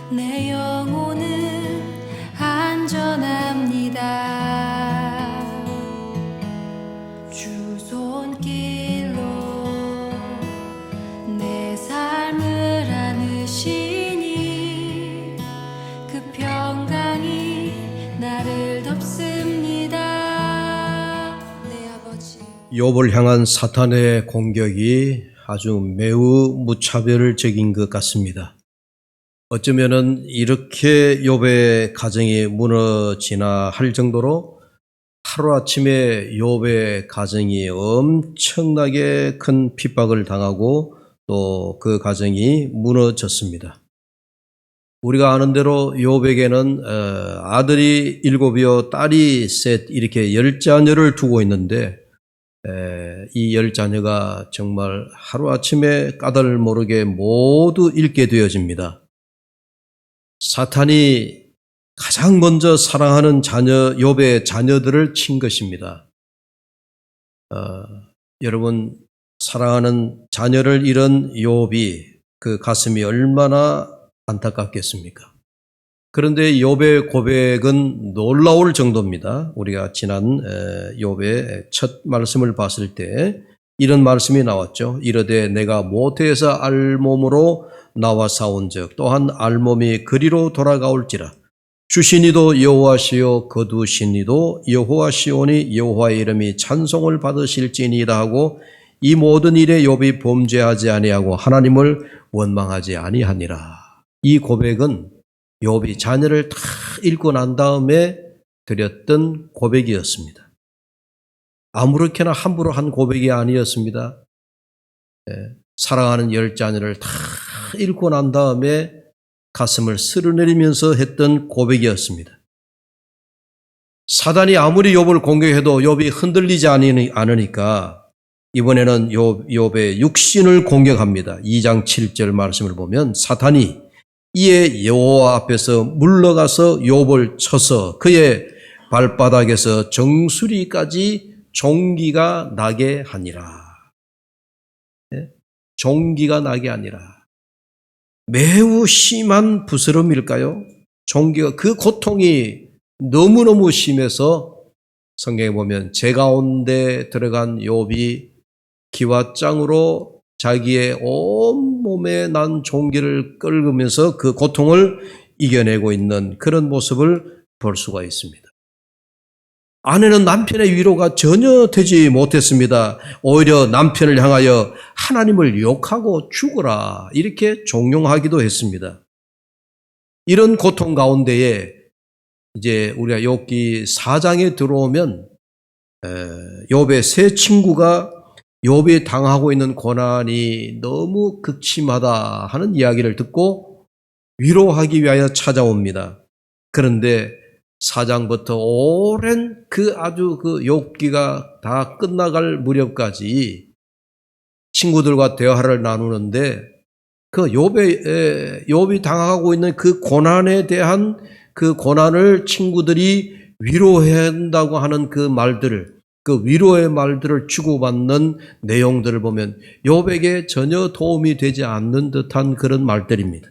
내 영혼은 안전합니다. 주 손길로 내 삶을 안으시니 그 평강이 나를 덮습니다. 내 아버지. 욥을 향한 사탄의 공격이 아주 매우 무차별적인 것 같습니다. 어쩌면은 이렇게 욥의 가정이 무너지나 할 정도로 하루아침에 욥의 가정이 엄청나게 큰 핍박을 당하고 또 그 가정이 무너졌습니다. 우리가 아는 대로 욥에게는 아들이 7이요 딸이 셋 이렇게 10자녀를 두고 있는데 이 10자녀가 정말 하루아침에 까닭 모르게 모두 잃게 되어집니다. 사탄이 가장 먼저 사랑하는 욥의 자녀들을 친 것입니다. 여러분, 사랑하는 자녀를 잃은 욥이 그 가슴이 얼마나 안타깝겠습니까? 그런데 욥의 고백은 놀라울 정도입니다. 우리가 지난 욥의 첫 말씀을 봤을 때 이런 말씀이 나왔죠. 이르되 내가 모태에서 알몸으로 나와 싸운즉 또한 알몸이 그리로 돌아가올지라. 주시니도 여호와시요 거두시니도 여호와시오니 여호와의 이름이 찬송을 받으실지니이다 하고 이 모든 일에 욥이 범죄하지 아니하고 하나님을 원망하지 아니하니라. 이 고백은 욥이 자녀를 다 잃고 난 다음에 드렸던 고백이었습니다. 아무렇게나 함부로 한 고백이 아니었습니다. 사랑하는 10자녀를 다 잃고 난 다음에 가슴을 쓸어내리면서 했던 고백이었습니다. 사단이 아무리 욥을 공격해도 욥이 흔들리지 않으니까 이번에는 욥의 육신을 공격합니다. 2장 7절 말씀을 보면 사탄이 이에 여호와 앞에서 물러가서 욥을 쳐서 그의 발바닥에서 정수리까지 종기가 나게 하니라. 종기가 나게 하니라. 매우 심한 부스럼일까요? 종기가 그 고통이 너무너무 심해서 성경에 보면 제 가운데 들어간 욥이 기왓장으로 자기의 온몸에 난 종기를 끓으면서 그 고통을 이겨내고 있는 그런 모습을 볼 수가 있습니다. 아내는 남편의 위로가 전혀 되지 못했습니다. 오히려 남편을 향하여 하나님을 욕하고 죽어라 이렇게 종용하기도 했습니다. 이런 고통 가운데에 이제 우리가 욥기 4장에 들어오면 욥의 세 친구가 욥이 당하고 있는 고난이 너무 극심하다 하는 이야기를 듣고 위로하기 위하여 찾아옵니다. 그런데 4장부터 오랜 아주 욥기가 다 끝나갈 무렵까지 친구들과 대화를 나누는데 욥이 당하고 있는 그 고난에 대한 그 고난을 친구들이 위로한다고 하는 그 말들을 그 위로의 말들을 주고받는 내용들을 보면 욥에게 전혀 도움이 되지 않는 듯한 그런 말들입니다.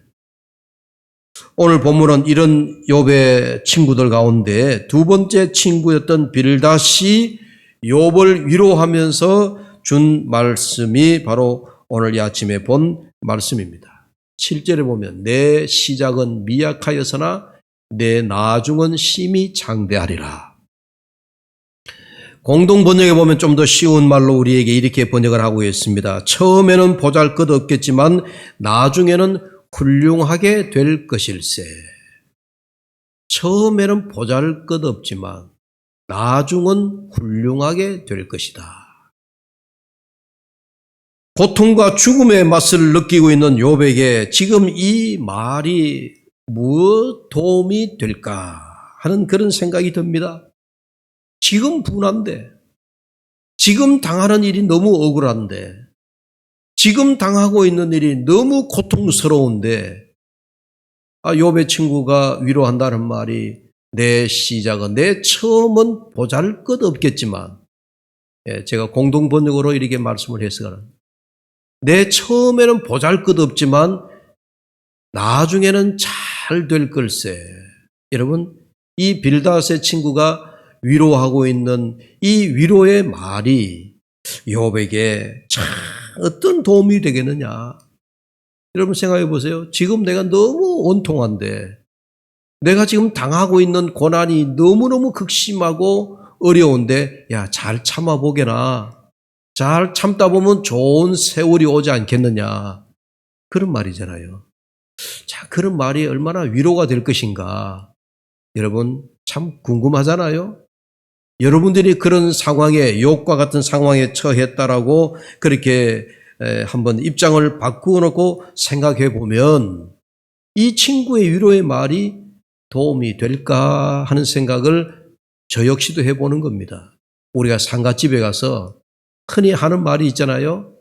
오늘 본문은 이런 욥의 친구들 가운데 두 번째 친구였던 빌닷이 욥을 위로하면서 준 말씀이 바로 오늘 이 아침에 본 말씀입니다. 7절에 보면 내 시작은 미약하여서나 내 나중은 심히 장대하리라. 공동 번역에 보면 좀 더 쉬운 말로 우리에게 이렇게 번역을 하고 있습니다. 처음에는 보잘것없겠지만 나중에는 훌륭하게 될 것일세. 처음에는 보잘것없지만 나중은 훌륭하게 될 것이다. 고통과 죽음의 맛을 느끼고 있는 욥에게 지금 이 말이 무엇 도움이 될까 하는 그런 생각이 듭니다. 지금 분한데, 지금 당하는 일이 너무 억울한데, 지금 당하고 있는 일이 너무 고통스러운데, 욥의 친구가 위로한다는 말이 내 시작은, 내 처음은 보잘것없겠지만, 제가 공동번역으로 이렇게 말씀을 했어요. 내 처음에는 보잘것없지만 나중에는 잘 잘 될 걸세. 여러분, 이 빌닷의 친구가 위로하고 있는 이 위로의 말이 욥에게 참 어떤 도움이 되겠느냐. 여러분 생각해 보세요. 지금 내가 너무 온통한데, 내가 지금 당하고 있는 고난이 너무너무 극심하고 어려운데, 야, 잘 참아보게나. 잘 참다 보면 좋은 세월이 오지 않겠느냐. 그런 말이잖아요. 자, 그런 말이 얼마나 위로가 될 것인가. 여러분, 참 궁금하잖아요. 여러분들이 그런 상황에, 욥과 같은 상황에 처했다라고 그렇게 한번 입장을 바꾸어 놓고 생각해 보면 이 친구의 위로의 말이 도움이 될까 하는 생각을 저 역시도 해보는 겁니다. 우리가 상갓집에 가서 흔히 하는 말이 있잖아요.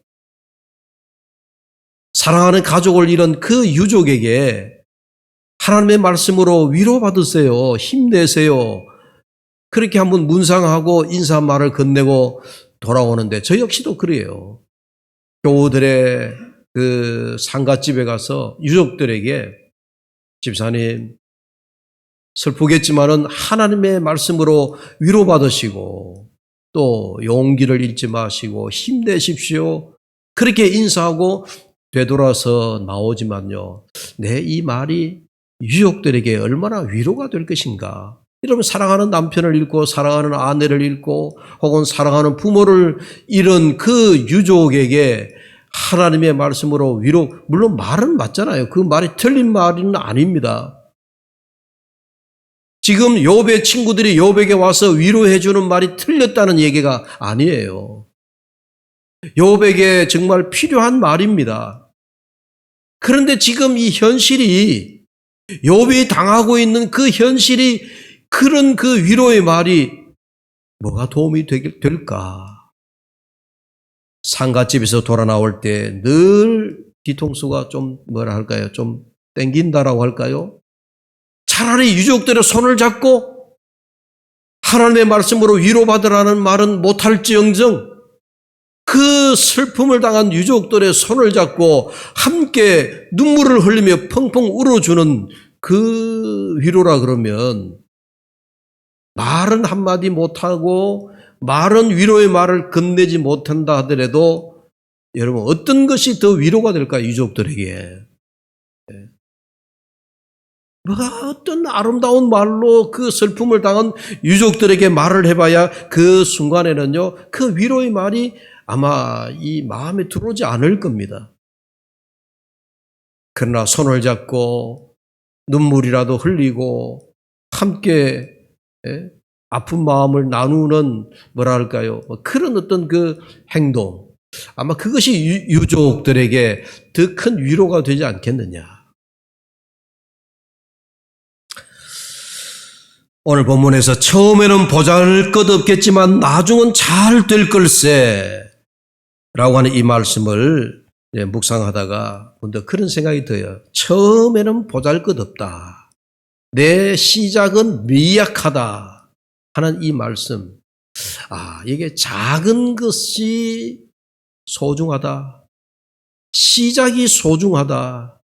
사랑하는 가족을 잃은 그 유족에게 하나님의 말씀으로 위로받으세요. 힘내세요. 그렇게 한번 문상하고 인사말을 건네고 돌아오는데 저 역시도 그래요. 교우들의 그 상갓집에 가서 유족들에게 집사님 슬프겠지만은 하나님의 말씀으로 위로받으시고 또 용기를 잃지 마시고 힘내십시오. 그렇게 인사하고 되돌아서 나오지만요. 내 이 말이 유족들에게 얼마나 위로가 될 것인가. 여러분 사랑하는 남편을 잃고 사랑하는 아내를 잃고 혹은 사랑하는 부모를 잃은 그 유족에게 하나님의 말씀으로 위로, 물론 말은 맞잖아요. 그 말이 틀린 말은 아닙니다. 지금 욥의 친구들이 욥에게 와서 위로해 주는 말이 틀렸다는 얘기가 아니에요. 욥에게 정말 필요한 말입니다. 그런데 지금 이 현실이 욥이 당하고 있는 그 현실이 그런 그 위로의 말이 뭐가 도움이 될까? 상갓집에서 돌아 나올 때 늘 뒤통수가 좀 뭐라 할까요? 좀 땡긴다라고 할까요? 차라리 유족들의 손을 잡고 하나님의 말씀으로 위로받으라는 말은 못할지언정 그 슬픔을 당한 유족들의 손을 잡고 함께 눈물을 흘리며 펑펑 울어주는 그 위로라 그러면 말은 한마디 못하고 말은 위로의 말을 건네지 못한다 하더라도 여러분 어떤 것이 더 위로가 될까요? 유족들에게. 뭐가 어떤 아름다운 말로 그 슬픔을 당한 유족들에게 말을 해봐야 그 순간에는요, 그 위로의 말이 아마 이 마음에 들어오지 않을 겁니다. 그러나 손을 잡고 눈물이라도 흘리고 함께 아픈 마음을 나누는 뭐랄까요, 그런 어떤 그 행동, 아마 그것이 유족들에게 더 큰 위로가 되지 않겠느냐. 오늘 본문에서 처음에는 보잘것없겠지만 나중은 잘 될 걸세 라고 하는 이 말씀을 묵상하다가 문득 그런 생각이 들어요. 처음에는 보잘것없다. 내 시작은 미약하다 하는 이 말씀. 이게 작은 것이 소중하다. 시작이 소중하다.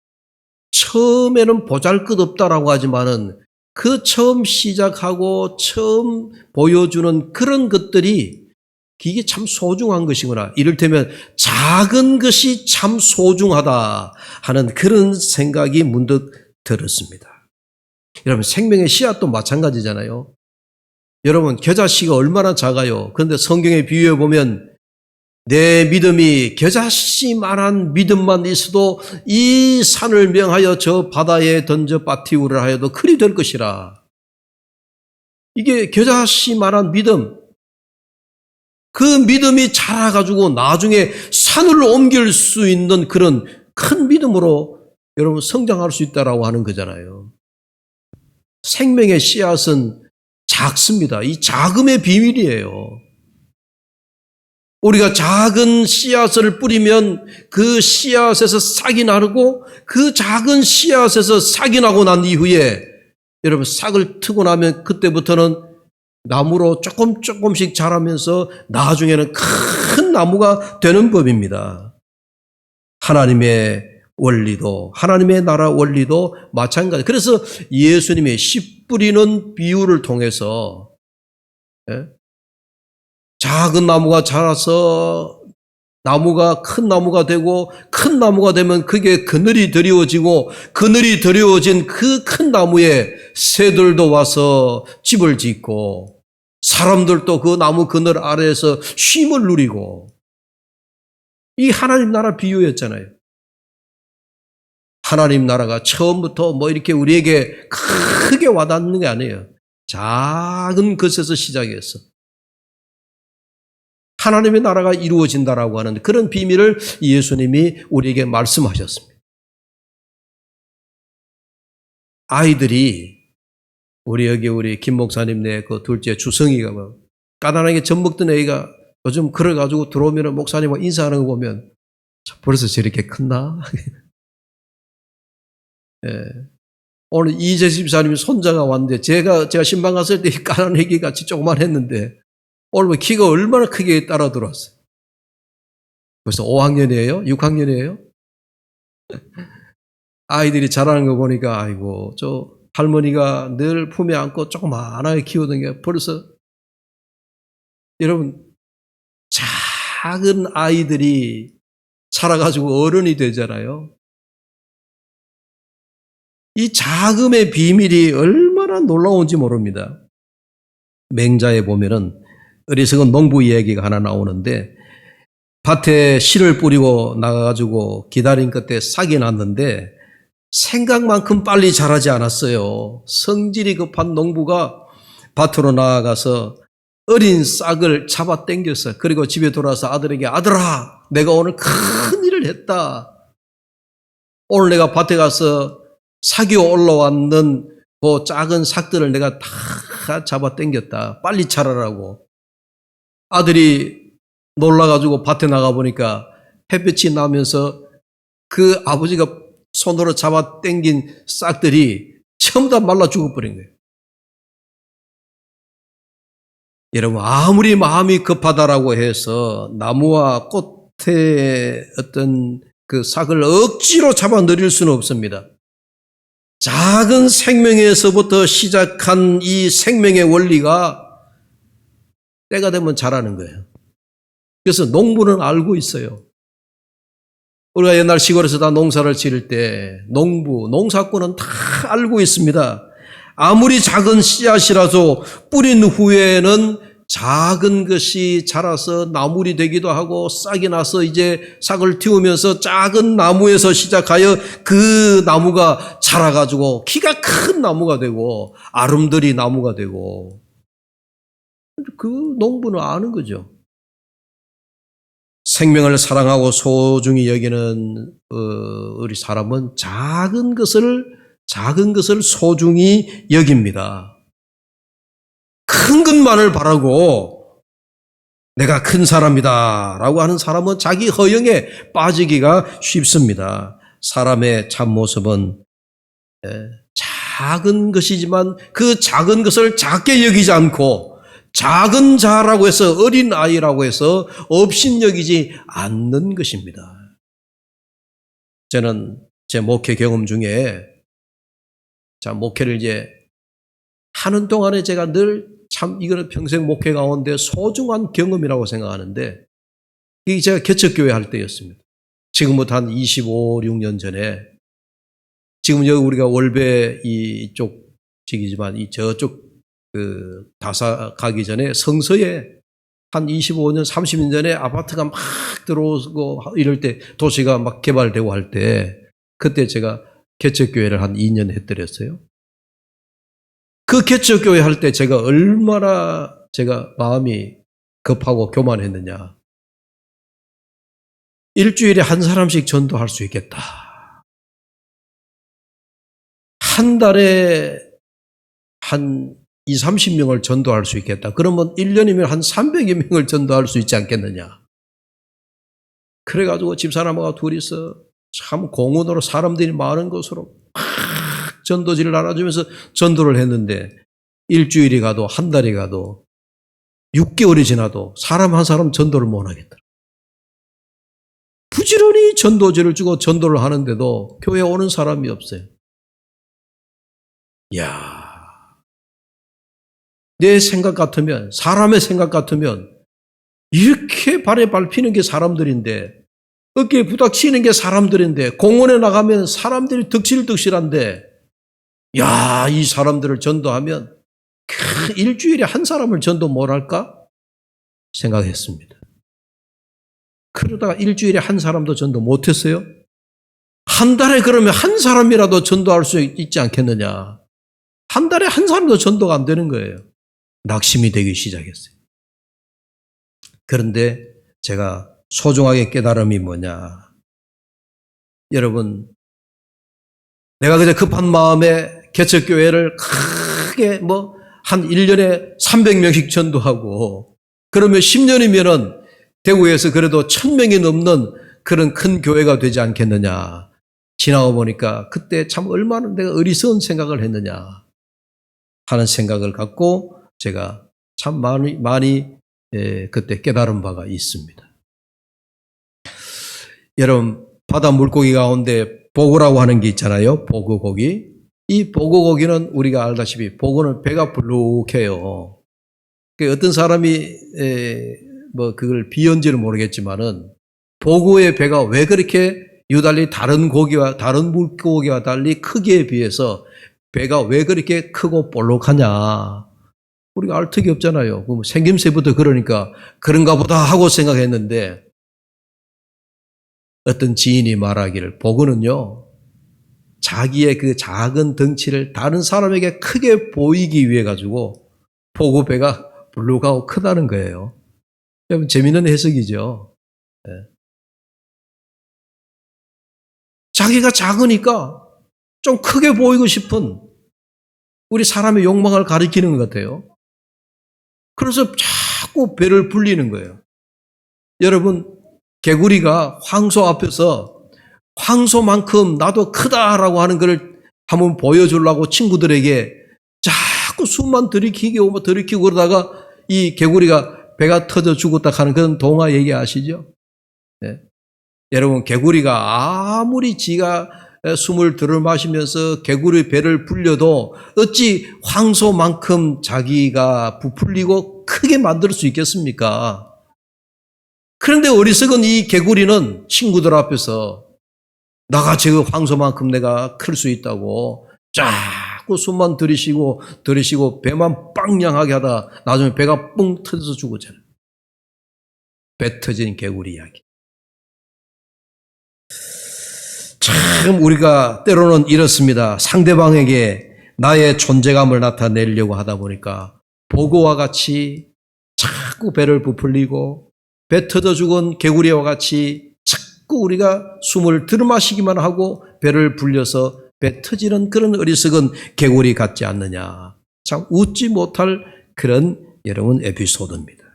처음에는 보잘것없다라고 하지만은 그 처음 시작하고 처음 보여주는 그런 것들이 이게 참 소중한 것이구나. 이를테면 작은 것이 참 소중하다 하는 그런 생각이 문득 들었습니다. 여러분 생명의 씨앗도 마찬가지잖아요. 여러분 겨자씨가 얼마나 작아요. 그런데 성경에 비유해 보면 내 믿음이 겨자씨만한 믿음만 있어도 이 산을 명하여 저 바다에 던져 빠뜨리우라 하여도 그리 될 것이라. 이게 겨자씨만한 믿음. 그 믿음이 자라가지고 나중에 산을 옮길 수 있는 그런 큰 믿음으로 여러분 성장할 수 있다라고 하는 거잖아요. 생명의 씨앗은 작습니다. 이 작음의 비밀이에요. 우리가 작은 씨앗을 뿌리면 그 씨앗에서 싹이 나고 그 작은 씨앗에서 싹이 나고 난 이후에 여러분 싹을 트고 나면 그때부터는 나무로 조금씩 자라면서 나중에는 큰 나무가 되는 법입니다. 하나님의 원리도, 하나님의 나라 원리도 마찬가지. 그래서 예수님의 씨 뿌리는 비유를 통해서 작은 나무가 자라서 나무가 큰 나무가 되고, 큰 나무가 되면 그게 그늘이 드리워지고, 그늘이 드리워진 그 큰 나무에 새들도 와서 집을 짓고, 사람들도 그 나무 그늘 아래에서 쉼을 누리고, 이 하나님 나라 비유였잖아요. 하나님 나라가 처음부터 뭐 이렇게 우리에게 크게 와닿는 게 아니에요. 작은 것에서 시작해서 하나님의 나라가 이루어진다라고 하는 그런 비밀을 예수님이 우리에게 말씀하셨습니다. 아이들이 우리 김 목사님네 그 둘째 주성이가 뭐 까다하게 젖 먹던 애가 요즘 그래가지고 들어오면 목사님과 인사하는 거 보면 벌써 저렇게 컸나? 예. 오늘 이재 집사님이 손자가 왔는데 제가 신방 갔을 때 까난 애기 같이 조그만 했는데 오늘 키가 얼마나 크게 따라 들어왔어요. 벌써 5학년이에요? 6학년이에요? 아이들이 자라는 거 보니까 아이고 저 할머니가 늘 품에 안고 조그만하게 키우던 게 벌써 여러분 작은 아이들이 자라가지고 어른이 되잖아요. 이 자금의 비밀이 얼마나 놀라운지 모릅니다. 맹자에 보면은 어리석은 농부 이야기가 하나 나오는데 밭에 씨를 뿌리고 나가가지고 기다린 끝에 싹이 났는데 생각만큼 빨리 자라지 않았어요. 성질이 급한 농부가 밭으로 나아가서 어린 싹을 잡아 당겼어요. 그리고 집에 돌아와서 아들에게 아들아 내가 오늘 큰 일을 했다. 오늘 내가 밭에 가서 싹이 올라왔는 그 작은 싹들을 내가 다 잡아 당겼다. 빨리 자라라고. 아들이 놀라가지고 밭에 나가보니까 햇빛이 나면서 그 아버지가 손으로 잡아 당긴 싹들이 전부 다 말라 죽어버린 거예요. 여러분 아무리 마음이 급하다라고 해서 나무와 꽃의 어떤 그 싹을 억지로 잡아 늘릴 수는 없습니다. 작은 생명에서부터 시작한 이 생명의 원리가 때가 되면 자라는 거예요. 그래서 농부는 알고 있어요. 우리가 옛날 시골에서 다 농사를 지을 때 농사꾼은 다 알고 있습니다. 아무리 작은 씨앗이라도 뿌린 후에는 작은 것이 자라서 나물이 되기도 하고 싹이 나서 이제 싹을 틔우면서 작은 나무에서 시작하여 그 나무가 자라가지고 키가 큰 나무가 되고 아름드리 나무가 되고 그 농부는 아는 거죠. 생명을 사랑하고 소중히 여기는 우리 사람은 작은 것을 소중히 여깁니다. 큰 것만을 바라고 내가 큰 사람이다 라고 하는 사람은 자기 허영에 빠지기가 쉽습니다. 사람의 참모습은 작은 것이지만 그 작은 것을 작게 여기지 않고 작은 자라고 해서 어린 아이라고 해서 업신여기지 않는 것입니다. 저는 제 목회 경험 중에 목회를 이제 하는 동안에 제가 늘 참 이거는 평생 목회 가운데 소중한 경험이라고 생각하는데 이게 제가 개척교회 할 때였습니다. 지금부터 한 25, 6년 전에 지금 여기 우리가 월배 이쪽 지기지만 이 저쪽 그 다사 가기 전에 성서에 한 25년, 30년 전에 아파트가 막 들어오고 이럴 때 도시가 막 개발되고 할 때 그때 제가 개척교회를 한 2년 해드렸어요. 그 개척교회 할 때 제가 얼마나 제가 마음이 급하고 교만했느냐. 일주일에 한 사람씩 전도할 수 있겠다. 한 달에 한 20, 30명을 전도할 수 있겠다. 그러면 1년이면 한 300여 명을 전도할 수 있지 않겠느냐. 그래가지고 집사람하고 둘이서 참 공원으로 사람들이 많은 곳으로 막 전도지를 나눠주면서 전도를 했는데 일주일이 가도 한 달이 가도 6개월이 지나도 사람 한 사람 전도를 못 하겠더라. 부지런히 전도지를 주고 전도를 하는데도 교회에 오는 사람이 없어요. 이야, 내 생각 같으면, 사람의 생각 같으면 이렇게 발에 밟히는 게 사람들인데, 어깨에 부닥치는 게 사람들인데, 공원에 나가면 사람들이 득실득실한데, 야, 이 사람들을 전도하면 일주일에 한 사람을 전도 못 할까? 생각했습니다. 그러다가 일주일에 한 사람도 전도 못했어요? 한 달에 그러면 한 사람이라도 전도할 수 있지 않겠느냐? 한 달에 한 사람도 전도가 안 되는 거예요. 낙심이 되기 시작했어요. 그런데 제가 소중하게 깨달음이 뭐냐? 여러분, 내가 그저 급한 마음에 개척교회를 크게 한 1년에 300명씩 전도하고, 그러면 10년이면은 대구에서 그래도 1000명이 넘는 그런 큰 교회가 되지 않겠느냐. 지나고 보니까 그때 참 얼마나 내가 어리석은 생각을 했느냐 하는 생각을 갖고 제가 참 많이 그때 깨달은 바가 있습니다. 여러분, 바다 물고기 가운데 보고라고 하는 게 있잖아요. 보고고기. 이 보고고기는 우리가 알다시피 보고는 배가 불룩해요. 어떤 사람이 그걸 비연지는 모르겠지만은 보고의 배가 왜 그렇게 유달리 다른 물고기와 달리 크기에 비해서 배가 왜 그렇게 크고 볼록하냐? 우리가 알 턱이 없잖아요. 생김새부터 그러니까 그런가 보다 하고 생각했는데, 어떤 지인이 말하기를 보고는요, 자기의 그 작은 덩치를 다른 사람에게 크게 보이기 위해 가지고 보고 배가 불룩하고 크다는 거예요. 여러분, 재미있는 해석이죠. 네. 자기가 작으니까 좀 크게 보이고 싶은 우리 사람의 욕망을 가리키는 것 같아요. 그래서 자꾸 배를 불리는 거예요. 여러분, 개구리가 황소 앞에서 황소만큼 나도 크다라고 하는 걸 한번 보여주려고 친구들에게 자꾸 숨만 들이키고 그러다가 이 개구리가 배가 터져 죽었다 하는 그런 동화 얘기 아시죠? 네. 여러분, 개구리가 아무리 지가 숨을 들이마시면서 개구리 배를 불려도 어찌 황소만큼 자기가 부풀리고 크게 만들 수 있겠습니까? 그런데 어리석은 이 개구리는 친구들 앞에서 나같이 그 황소만큼 내가 클 수 있다고 자꾸 숨만 들이쉬고 배만 빵냥하게 하다 나중에 배가 뻥 터져서 죽었잖아요. 배 터진 개구리 이야기. 참 우리가 때로는 이렇습니다. 상대방에게 나의 존재감을 나타내려고 하다 보니까 보고와 같이 자꾸 배를 부풀리고 배 터져 죽은 개구리와 같이 자꾸 우리가 숨을 들이마시기만 하고 배를 불려서 배 터지는 그런 어리석은 개구리 같지 않느냐. 참 웃지 못할 그런 여러분 에피소드입니다.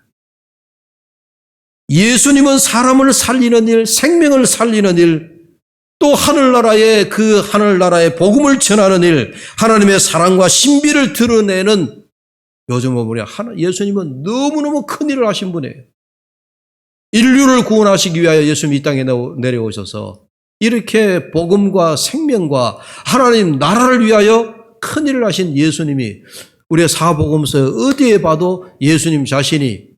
예수님은 사람을 살리는 일, 생명을 살리는 일, 또 하늘나라의 복음을 전하는 일, 하나님의 사랑과 신비를 드러내는, 요즘 보면 예수님은 너무너무 큰 일을 하신 분이에요. 인류를 구원하시기 위하여 예수님이 이 땅에 내려오셔서 이렇게 복음과 생명과 하나님 나라를 위하여 큰 일을 하신 예수님이 우리의 사복음서 어디에 봐도 예수님 자신이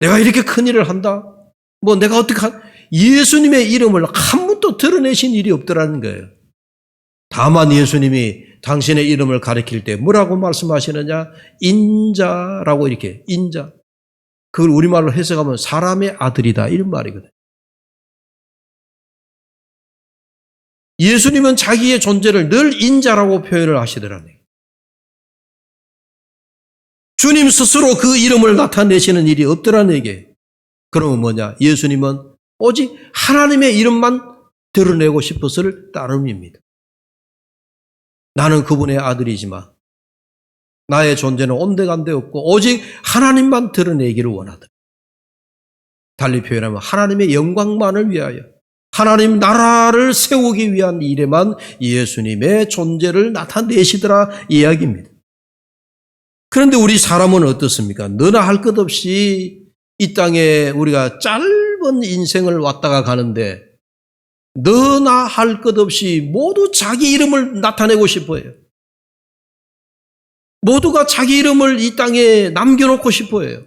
내가 이렇게 큰 일을 한다? 내가 예수님의 이름을 한 번도 드러내신 일이 없더라는 거예요. 다만 예수님이 당신의 이름을 가리킬 때 뭐라고 말씀하시느냐? 인자라고 이렇게, 인자. 그걸 우리말로 해석하면 사람의 아들이다, 이런 말이거든요. 예수님은 자기의 존재를 늘 인자라고 표현을 하시더라는 거예요. 주님 스스로 그 이름을 나타내시는 일이 없더라는 얘기예요. 그러면 뭐냐? 예수님은 오직 하나님의 이름만 드러내고 싶었을 따름입니다. 나는 그분의 아들이지만 나의 존재는 온데간데 없고 오직 하나님만 드러내기를 원하더라. 달리 표현하면 하나님의 영광만을 위하여 하나님 나라를 세우기 위한 일에만 예수님의 존재를 나타내시더라 이야기입니다. 그런데 우리 사람은 어떻습니까? 너나 할 것 없이 이 땅에 우리가 짧은 인생을 왔다가 가는데 너나 할 것 없이 모두 자기 이름을 나타내고 싶어요. 모두가 자기 이름을 이 땅에 남겨놓고 싶어요.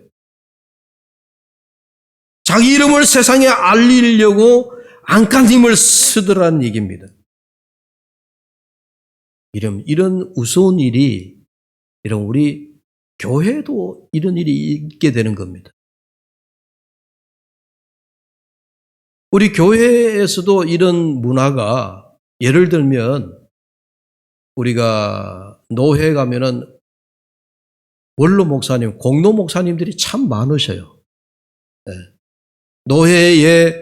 자기 이름을 세상에 알리려고 안간힘을 쓰더라는 얘기입니다. 이런 우스운 일이, 이런 우리 교회도 이런 일이 있게 되는 겁니다. 우리 교회에서도 이런 문화가, 예를 들면 우리가 노회 가면은 원로 목사님, 공로 목사님들이 참 많으셔요. 네. 노회에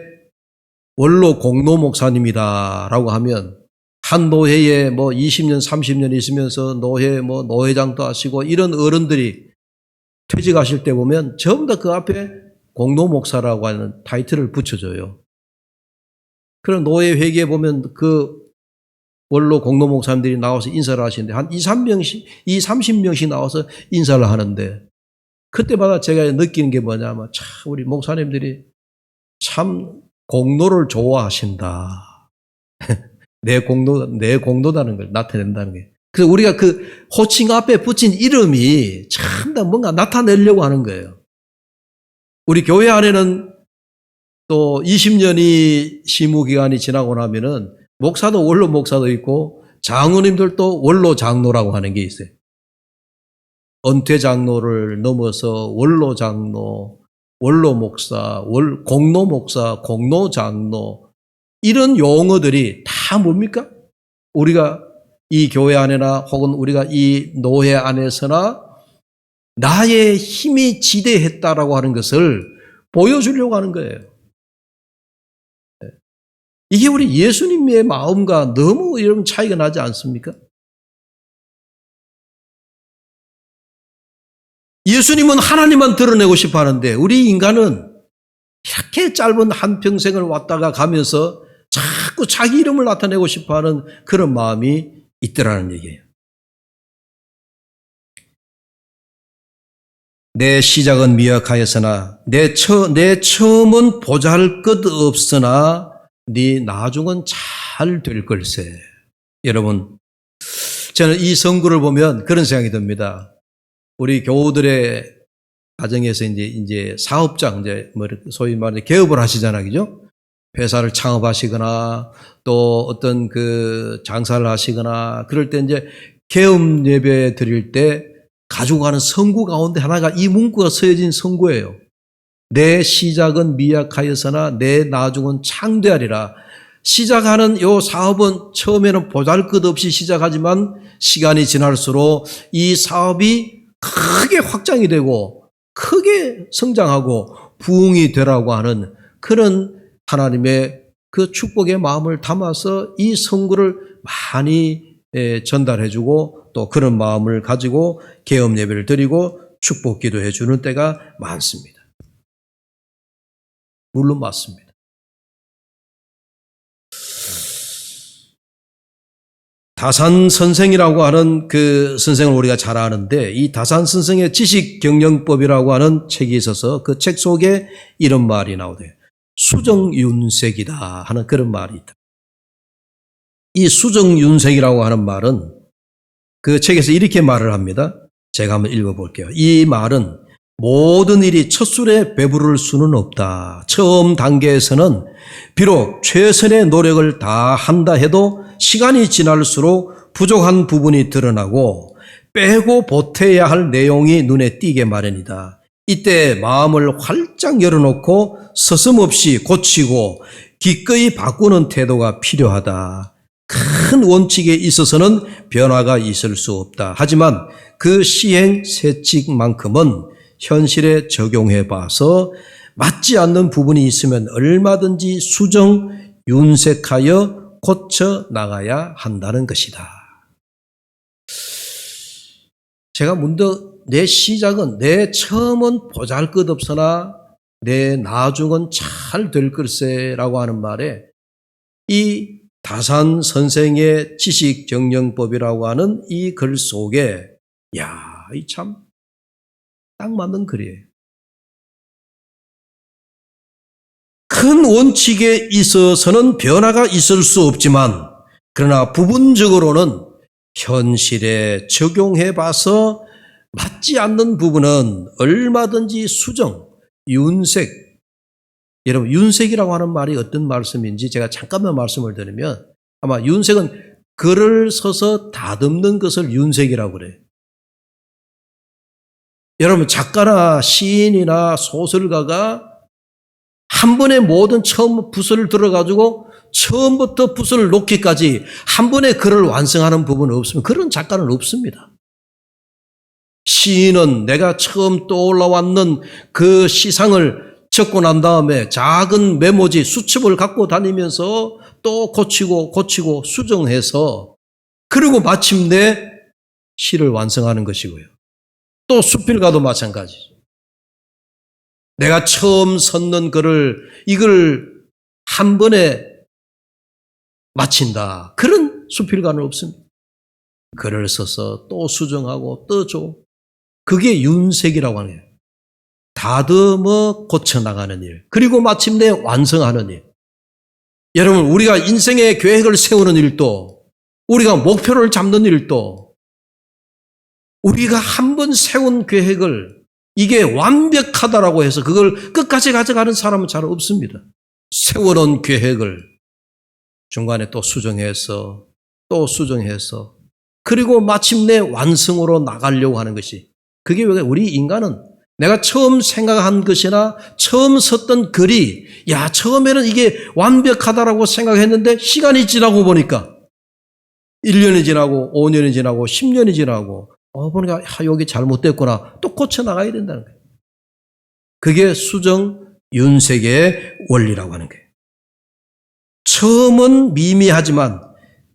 원로 공로 목사님이다라고 하면 한 노회에 뭐 20년, 30년 있으면서 노회장도 하시고 이런 어른들이 퇴직하실 때 보면 전부 다 그 앞에 공로 목사라고 하는 타이틀을 붙여줘요. 그런 노회 회계에 보면 그 원로 공로 목사님들이 나와서 인사를 하시는데 한 30명씩 나와서 인사를 하는데 그때마다 제가 느끼는 게 뭐냐면 참 우리 목사님들이 참 공로를 좋아하신다. 내 공로다는 걸 나타낸다는 게. 그래서 우리가 그 호칭 앞에 붙인 이름이 참 뭔가 나타내려고 하는 거예요. 우리 교회 안에는 또 20년이 시무기간이 지나고 나면은 목사도 원로 목사도 있고 장로님들도 원로 장로라고 하는 게 있어요. 은퇴 장로를 넘어서 원로 장로, 원로 목사, 공로 목사, 공로 장로 이런 용어들이 다 뭡니까? 우리가 이 교회 안에나 혹은 우리가 이 노회 안에서나 나의 힘이 지대했다라고 하는 것을 보여주려고 하는 거예요. 이게 우리 예수님의 마음과 너무 이런 차이가 나지 않습니까? 예수님은 하나님만 드러내고 싶어 하는데 우리 인간은 이렇게 짧은 한평생을 왔다가 가면서 자꾸 자기 이름을 나타내고 싶어 하는 그런 마음이 있더라는 얘기예요. 내 시작은 미약하였으나 내 처음은 보잘것없으나 네 나중은 잘 될 걸세. 여러분, 저는 이 성구를 보면 그런 생각이 듭니다. 우리 교우들의 가정에서 이제 사업장, 소위 말해 개업을 하시잖아요. 그죠? 회사를 창업하시거나 또 어떤 그 장사를 하시거나 그럴 때 이제 개업 예배 드릴 때 가지고 가는 성구 가운데 하나가 이 문구가 쓰여진 성구예요. 내 시작은 미약하였으나 내 나중은 창대하리라. 시작하는 이 사업은 처음에는 보잘것없이 시작하지만 시간이 지날수록 이 사업이 크게 확장이 되고 크게 성장하고 부흥이 되라고 하는 그런 하나님의 그 축복의 마음을 담아서 이 성구를 많이 전달해주고 또 그런 마음을 가지고 개업 예배를 드리고 축복 기도해 주는 때가 많습니다. 물론 맞습니다. 다산 선생이라고 하는 그 선생을 우리가 잘 아는데 이 다산 선생의 지식경영법이라고 하는 책이 있어서 그 책 속에 이런 말이 나오대요. 수정윤색이다 하는 그런 말이 있다. 이 수정윤색이라고 하는 말은 그 책에서 이렇게 말을 합니다. 제가 한번 읽어볼게요. 이 말은 모든 일이 첫술에 배부를 수는 없다. 처음 단계에서는 비록 최선의 노력을 다한다 해도 시간이 지날수록 부족한 부분이 드러나고 빼고 보태야 할 내용이 눈에 띄게 마련이다. 이때 마음을 활짝 열어놓고 서슴없이 고치고 기꺼이 바꾸는 태도가 필요하다. 큰 원칙에 있어서는 변화가 있을 수 없다. 하지만 그 시행 세칙만큼은 현실에 적용해 봐서 맞지 않는 부분이 있으면 얼마든지 수정, 윤색하여 고쳐 나가야 한다는 것이다. 제가 문득 내 시작은, 내 처음은 보잘것없으나 내 나중은 잘 될 걸세라고 하는 말에 이 다산 선생의 지식경영법이라고 하는 이 글 속에 이 참 딱 맞는 글이에요. 큰 원칙에 있어서는 변화가 있을 수 없지만 그러나 부분적으로는 현실에 적용해 봐서 맞지 않는 부분은 얼마든지 수정, 윤색. 여러분, 윤색이라고 하는 말이 어떤 말씀인지 제가 잠깐만 말씀을 드리면 아마 윤색은 글을 써서 다듬는 것을 윤색이라고 그래요. 여러분, 작가나 시인이나 소설가가 한 번에 모든 처음 붓을 들어가지고 처음부터 붓을 놓기까지 한 번에 글을 완성하는 부분은 없으면 그런 작가는 없습니다. 시인은 내가 처음 떠올라왔는 그 시상을 적고 난 다음에 작은 메모지, 수첩을 갖고 다니면서 또 고치고 수정해서 그리고 마침내 시를 완성하는 것이고요. 또 수필가도 마찬가지죠. 내가 처음 썼는 글을 이걸 한 번에 마친다. 그런 수필가는 없습니다. 글을 써서 또 수정하고 또 그게 윤색이라고 하는 거예요. 다듬어 고쳐나가는 일. 그리고 마침내 완성하는 일. 여러분, 우리가 인생의 계획을 세우는 일도, 우리가 목표를 잡는 일도, 우리가 한 번 세운 계획을 이게 완벽하다라고 해서 그걸 끝까지 가져가는 사람은 잘 없습니다. 세워놓은 계획을 중간에 또 수정해서 그리고 마침내 완성으로 나가려고 하는 것이, 그게 왜 우리 인간은 내가 처음 생각한 것이나 처음 썼던 글이 처음에는 이게 완벽하다라고 생각했는데 시간이 지나고 보니까 1년이 지나고 5년이 지나고 10년이 지나고 보니까 여기 잘못됐구나. 또 고쳐나가야 된다는 거예요. 그게 수정 윤색의 원리라고 하는 거예요. 처음은 미미하지만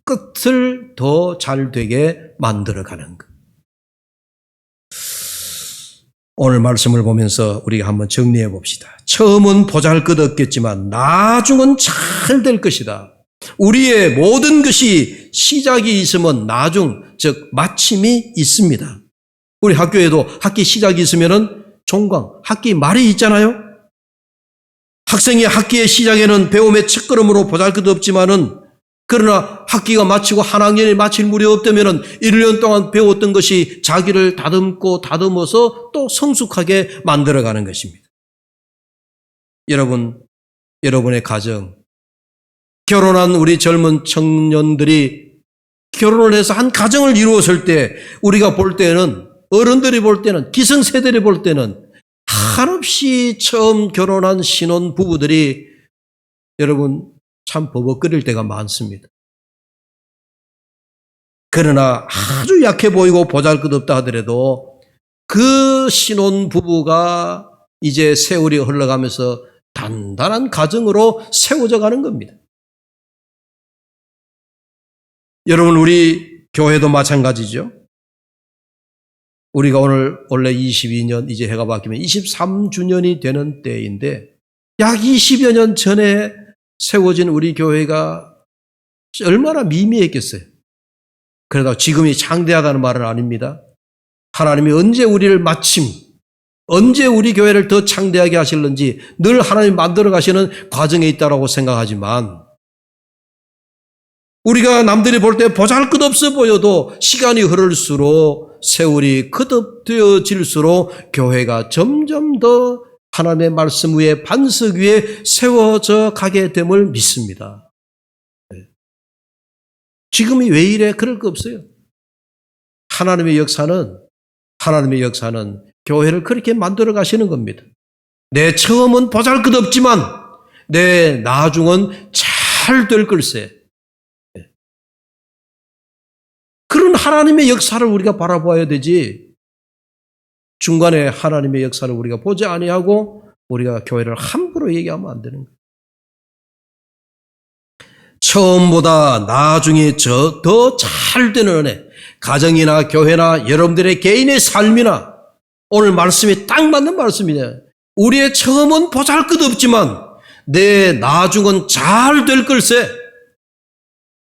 끝을 더 잘 되게 만들어가는 것. 오늘 말씀을 보면서 우리가 한번 정리해 봅시다. 처음은 보잘것없겠지만 나중은 잘 될 것이다. 우리의 모든 것이 시작이 있으면 나중, 즉 마침이 있습니다. 우리 학교에도 학기 시작이 있으면은 종강, 학기 말이 있잖아요. 학생이 학기의 시작에는 배움의 첫걸음으로 보잘것없지만은 그러나 학기가 마치고 한 학년이 마칠 무렵 되면은 1년 동안 배웠던 것이 자기를 다듬어서 또 성숙하게 만들어가는 것입니다. 여러분의 가정, 결혼한 우리 젊은 청년들이 결혼을 해서 한 가정을 이루었을 때 우리가 볼 때는, 어른들이 볼 때는, 기성세대들이 볼 때는 한없이 처음 결혼한 신혼 부부들이 여러분 참 버벅거릴 때가 많습니다. 그러나 아주 약해 보이고 보잘것없다 하더라도 그 신혼 부부가 이제 세월이 흘러가면서 단단한 가정으로 세워져 가는 겁니다. 여러분, 우리 교회도 마찬가지죠. 우리가 오늘 원래 22년, 이제 해가 바뀌면 23주년이 되는 때인데 약 20여 년 전에 세워진 우리 교회가 얼마나 미미했겠어요. 그러다 지금이 장대하다는 말은 아닙니다. 하나님이 언제 우리 교회를 더 창대하게 하실는지 늘 하나님이 만들어 가시는 과정에 있다고 생각하지만 우리가 남들이 볼 때 보잘것없어 보여도 시간이 흐를수록 세월이 거듭되어질수록 교회가 점점 더 하나님의 말씀 위에 반석 위에 세워져 가게 됨을 믿습니다. 지금이 왜 이래? 그럴 거 없어요. 하나님의 역사는 교회를 그렇게 만들어 가시는 겁니다. 내 처음은 보잘것없지만 내 나중은 잘 될 걸세. 그런 하나님의 역사를 우리가 바라봐야 되지, 중간에 하나님의 역사를 우리가 보지 아니하고 우리가 교회를 함부로 얘기하면 안 되는 거예요. 처음보다 나중에 더 잘 되는 은혜, 가정이나 교회나 여러분들의 개인의 삶이나 오늘 말씀이 딱 맞는 말씀이냐. 우리의 처음은 보잘것없지만 내 나중은 잘 될 걸세.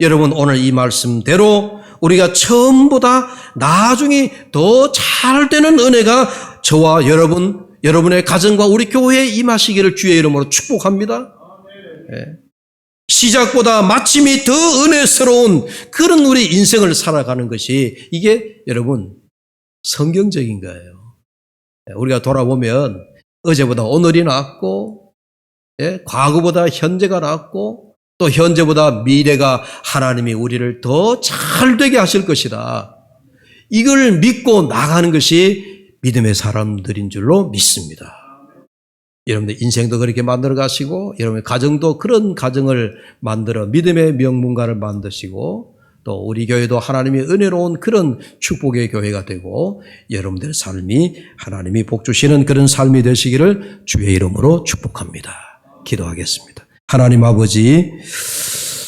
여러분, 오늘 이 말씀대로 우리가 처음보다 나중이 더 잘 되는 은혜가 저와 여러분의 가정과 우리 교회에 임하시기를 주의 이름으로 축복합니다. 예. 시작보다 마침이 더 은혜스러운 그런 우리 인생을 살아가는 것이 이게 여러분 성경적인 거예요. 우리가 돌아보면 어제보다 오늘이 낫고, 예? 과거보다 현재가 낫고, 또 현재보다 미래가 하나님이 우리를 더 잘 되게 하실 것이다. 이걸 믿고 나가는 것이 믿음의 사람들인 줄로 믿습니다. 여러분들 인생도 그렇게 만들어 가시고, 여러분의 가정도 그런 가정을 만들어 믿음의 명문가를 만드시고, 또 우리 교회도 하나님의 은혜로운 그런 축복의 교회가 되고, 여러분들의 삶이 하나님이 복 주시는 그런 삶이 되시기를 주의 이름으로 축복합니다. 기도하겠습니다. 하나님 아버지,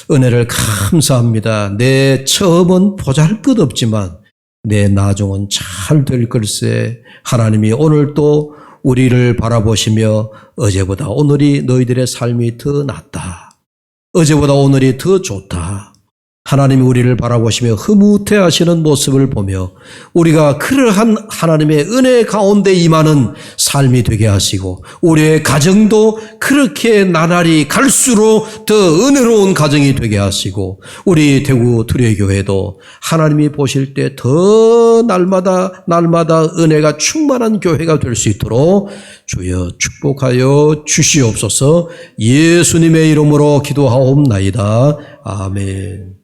은혜를 감사합니다. 내 처음은 보잘것없지만 내 나중은 잘 될 걸세. 하나님이 오늘 또 우리를 바라보시며 어제보다 오늘이 너희들의 삶이 더 낫다. 어제보다 오늘이 더 좋다. 하나님이 우리를 바라보시며 흐뭇해하시는 모습을 보며 우리가 그러한 하나님의 은혜 가운데 임하는 삶이 되게 하시고 우리의 가정도 그렇게 나날이 갈수록 더 은혜로운 가정이 되게 하시고 우리 대구 두레교회도 하나님이 보실 때 더 날마다 은혜가 충만한 교회가 될 수 있도록 주여 축복하여 주시옵소서. 예수님의 이름으로 기도하옵나이다. 아멘.